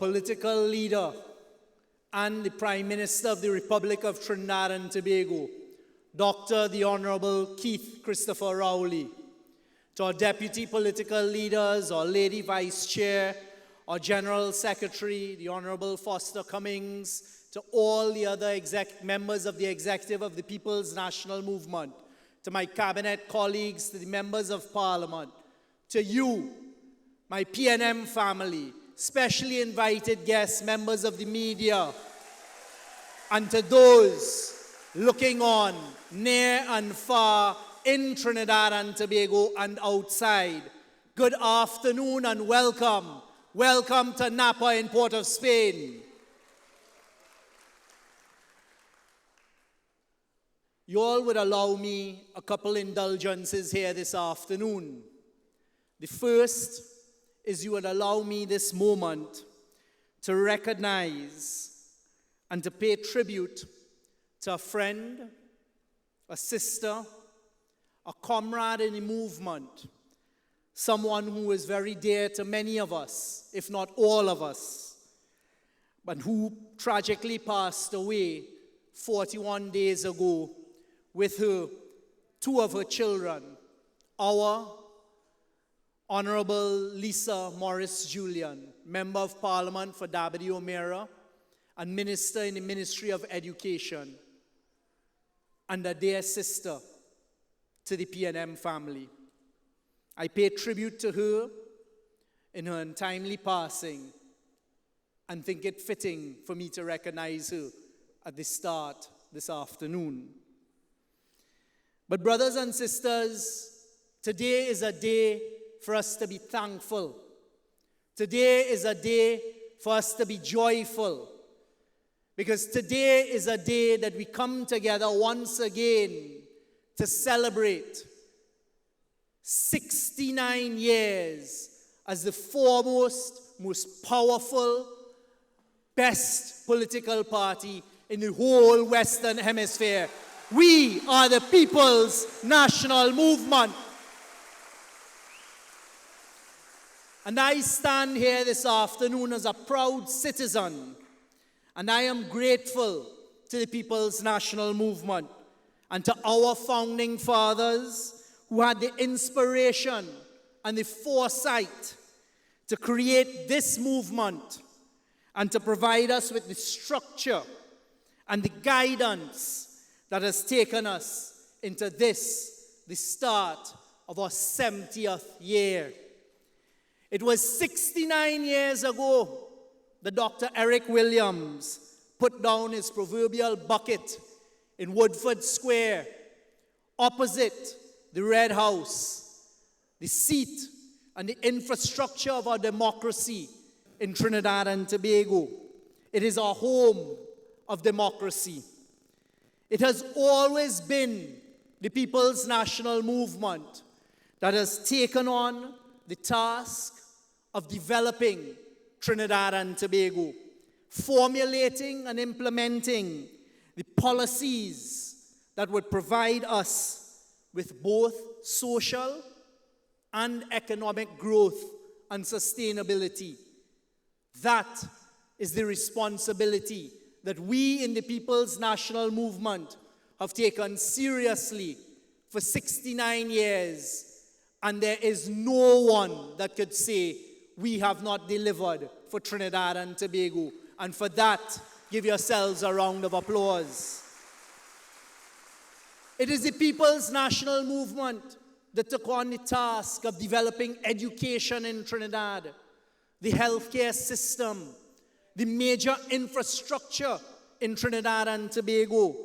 political leader and the Prime Minister of the Republic of Trinidad and Tobago, Dr. the Honorable Keith Christopher Rowley, to our deputy political leaders, our Lady Vice Chair, our General Secretary, the Honorable Foster Cummings, to all the other members of the executive of the People's National Movement, to my cabinet colleagues, to the members of Parliament, to you, my PNM family, specially invited guests, members of the media, and to those looking on near and far in Trinidad and Tobago and outside. Good afternoon and welcome. Welcome to Napa in Port of Spain. You all would allow me a couple indulgences here this afternoon. The first is you would allow me this moment to recognize and to pay tribute to a friend, a sister, a comrade in the movement, someone who is very dear to many of us, if not all of us, but who tragically passed away 41 days ago with two of her children, our Honorable Lisa Morris Julian, Member of Parliament for Dabadi O'Meara and Minister in the Ministry of Education, and a dear sister to the PNM family. I pay tribute to her in her untimely passing and think it fitting for me to recognize her at the start this afternoon. But brothers and sisters, today is a day for us to be thankful. Today is a day for us to be joyful. Because today is a day that we come together once again to celebrate 69 years as the foremost, most powerful, best political party in the whole Western Hemisphere. We are the People's National Movement. And I stand here this afternoon as a proud citizen, and I am grateful to the People's National Movement and to our founding fathers who had the inspiration and the foresight to create this movement and to provide us with the structure and the guidance that has taken us into this, the start of our 70th year. It was 69 years ago that Dr. Eric Williams put down his proverbial bucket in Woodford Square, opposite the Red House, the seat and the infrastructure of our democracy in Trinidad and Tobago. It is our home of democracy. It has always been the People's National Movement that has taken on the task of developing Trinidad and Tobago, formulating and implementing the policies that would provide us with both social and economic growth and sustainability. That is the responsibility that we in the People's National Movement have taken seriously for 69 years, and there is no one that could say we have not delivered for Trinidad and Tobago. And for that, give yourselves a round of applause. It is the People's National Movement that took on the task of developing education in Trinidad, the healthcare system, the major infrastructure in Trinidad and Tobago.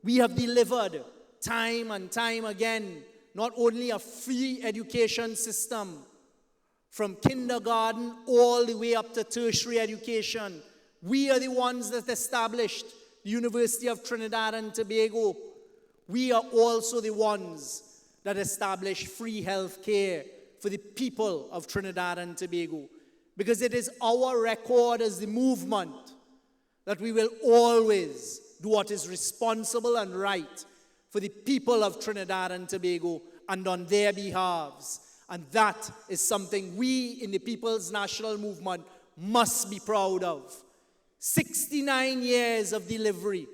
We have delivered time and time again, not only a free education system, from kindergarten all the way up to tertiary education. We are the ones that established the University of Trinidad and Tobago. We are also the ones that established free health care for the people of Trinidad and Tobago. Because it is our record as the movement that we will always do what is responsible and right for the people of Trinidad and Tobago and on their behalves. And that is something we in the People's National Movement must be proud of. 69 years of delivery,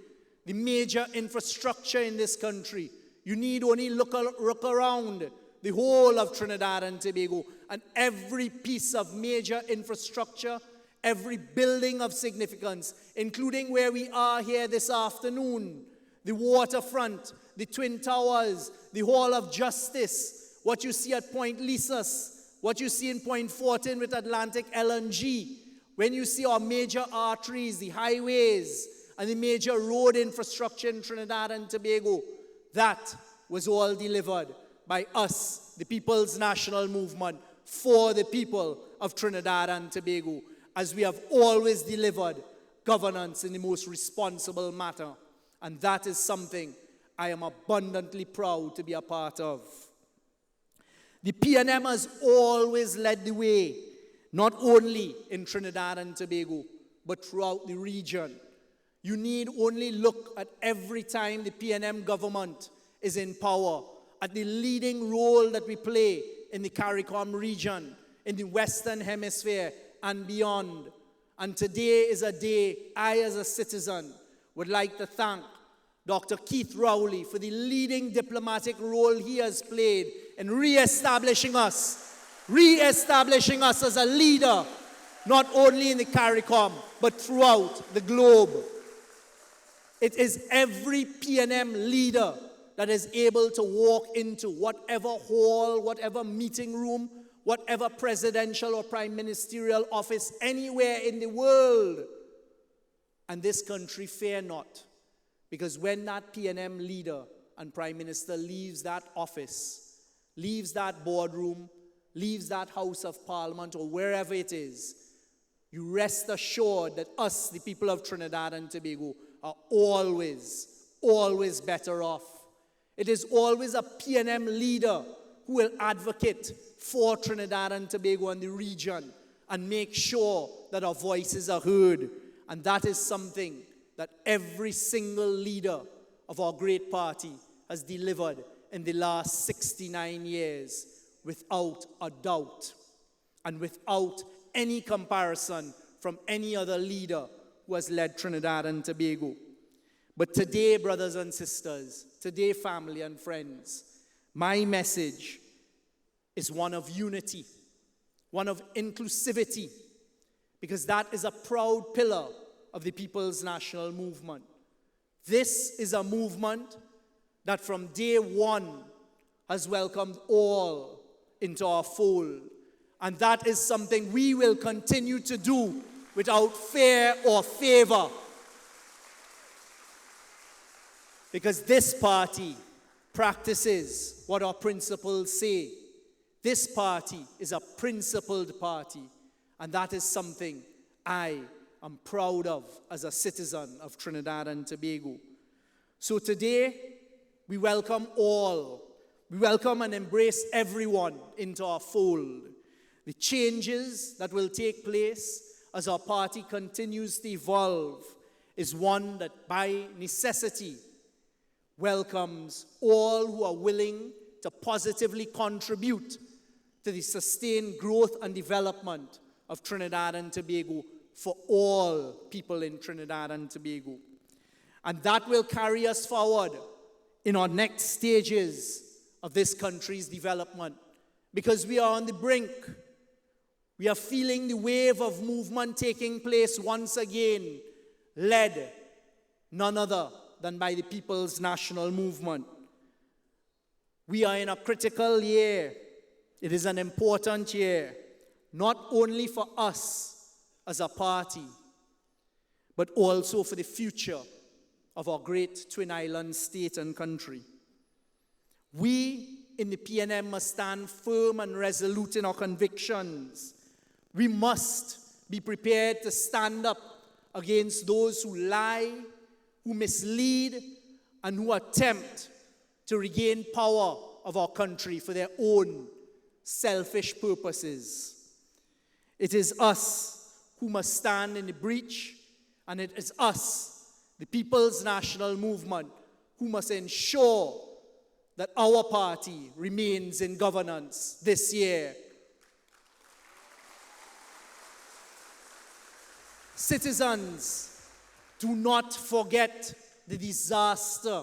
the major infrastructure in this country. You need only look around the whole of Trinidad and Tobago, and every piece of major infrastructure, every building of significance, including where we are here this afternoon, the waterfront, the Twin Towers, the Hall of Justice, what you see at Point Lisas, what you see in Point Fortin with Atlantic LNG, when you see our major arteries, the highways, and the major road infrastructure in Trinidad and Tobago, that was all delivered by us, the People's National Movement, for the people of Trinidad and Tobago, as we have always delivered governance in the most responsible manner. And that is something I am abundantly proud to be a part of. The PNM has always led the way, not only in Trinidad and Tobago, but throughout the region. You need only look at every time the PNM government is in power, at the leading role that we play in the CARICOM region, in the Western Hemisphere and beyond. And today is a day I, as a citizen, would like to thank Dr. Keith Rowley for the leading diplomatic role he has played in re-establishing us as a leader, not only in the CARICOM, but throughout the globe. It is every PNM leader that is able to walk into whatever hall, whatever meeting room, whatever presidential or prime ministerial office anywhere in the world. And this country fear not, because when that PNM leader and prime minister leaves that office, leaves that boardroom, leaves that House of Parliament or wherever it is, you rest assured that us, the people of Trinidad and Tobago, are always better off. It is always a PNM leader who will advocate for Trinidad and Tobago and the region and make sure that our voices are heard. And that is something that every single leader of our great party has delivered in the last 69 years, without a doubt, and without any comparison from any other leader who has led Trinidad and Tobago. But today, brothers and sisters, today, family and friends, my message is one of unity, one of inclusivity, because that is a proud pillar of the People's National Movement. This is a movement that from day one has welcomed all into our fold. And that is something we will continue to do without fear or favor. Because this party practices what our principles say. This party is a principled party. And that is something I am proud of as a citizen of Trinidad and Tobago. So today, we welcome all. We welcome and embrace everyone into our fold. The changes that will take place as our party continues to evolve is one that by necessity welcomes all who are willing to positively contribute to the sustained growth and development of Trinidad and Tobago for all people in Trinidad and Tobago. And that will carry us forward in our next stages of this country's development, because we are on the brink. We are feeling the wave of movement taking place once again, led none other than by the People's National Movement. We are in a critical year. It is an important year, not only for us as a party, but also for the future of our great Twin Island state and country. We in the PNM must stand firm and resolute in our convictions. We must be prepared to stand up against those who lie, who mislead, and who attempt to regain power of our country for their own selfish purposes. It is us who must stand in the breach, and it is us, the People's National Movement, who must ensure that our party remains in governance this year. Citizens, do not forget the disaster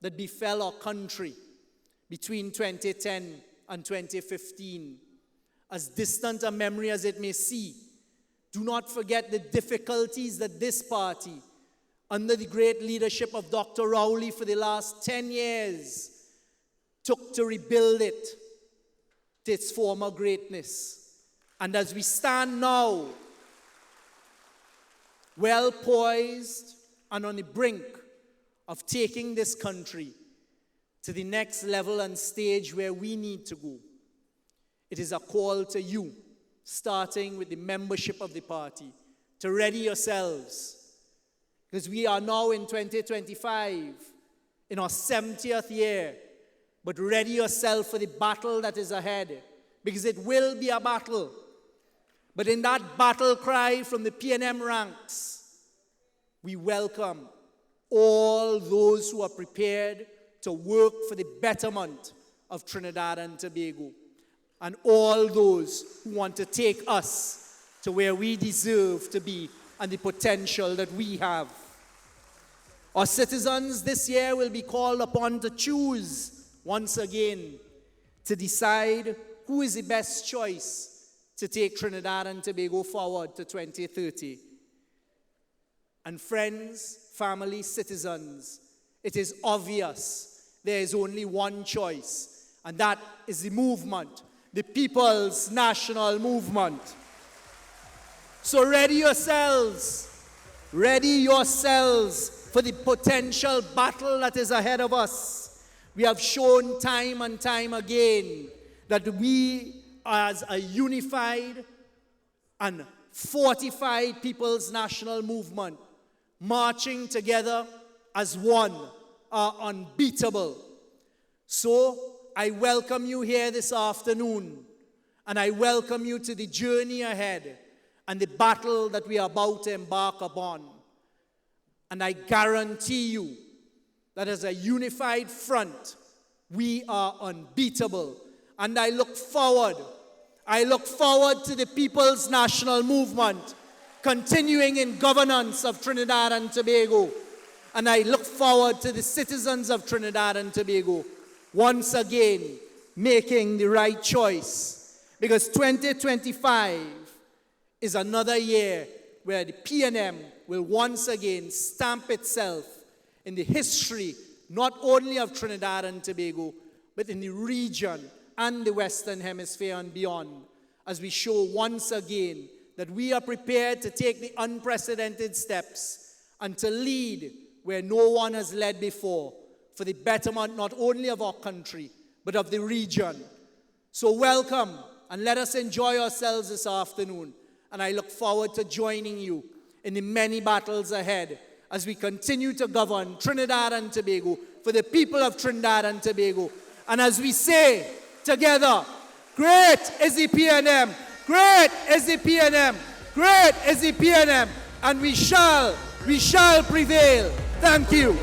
that befell our country between 2010 and 2015. As distant a memory as it may seem, do not forget the difficulties that this party, under the great leadership of Dr. Rowley for the last 10 years, took to rebuild it to its former greatness. And as we stand now, well poised and on the brink of taking this country to the next level and stage where we need to go, it is a call to you, starting with the membership of the party, to ready yourselves. Because we are now in 2025, in our 70th year, but ready yourself for the battle that is ahead, because it will be a battle. But in that battle cry from the PNM ranks, we welcome all those who are prepared to work for the betterment of Trinidad and Tobago, and all those who want to take us to where we deserve to be and the potential that we have. Our citizens this year will be called upon to choose once again to decide who is the best choice to take Trinidad and Tobago forward to 2030. And friends, family, citizens, it is obvious there is only one choice, and that is the movement, the People's National Movement. So ready yourselves for the potential battle that is ahead of us. We have shown time and time again that we, as a unified and fortified People's National Movement, marching together as one, are unbeatable. So I welcome you here this afternoon, and I welcome you to the journey ahead and the battle that we are about to embark upon. And I guarantee you that as a unified front, we are unbeatable. And I look forward to the People's National Movement continuing in governance of Trinidad and Tobago. And I look forward to the citizens of Trinidad and Tobago once again making the right choice. Because 2025 is another year where the PNM will once again stamp itself in the history not only of Trinidad and Tobago, but in the region and the Western Hemisphere and beyond, as we show once again that we are prepared to take the unprecedented steps and to lead where no one has led before, for the betterment not only of our country, but of the region. So welcome, and let us enjoy ourselves this afternoon. And I look forward to joining you in the many battles ahead as we continue to govern Trinidad and Tobago for the people of Trinidad and Tobago. And as we say together, great is the PNM, great is the PNM, great is the PNM, and we shall prevail. Thank you.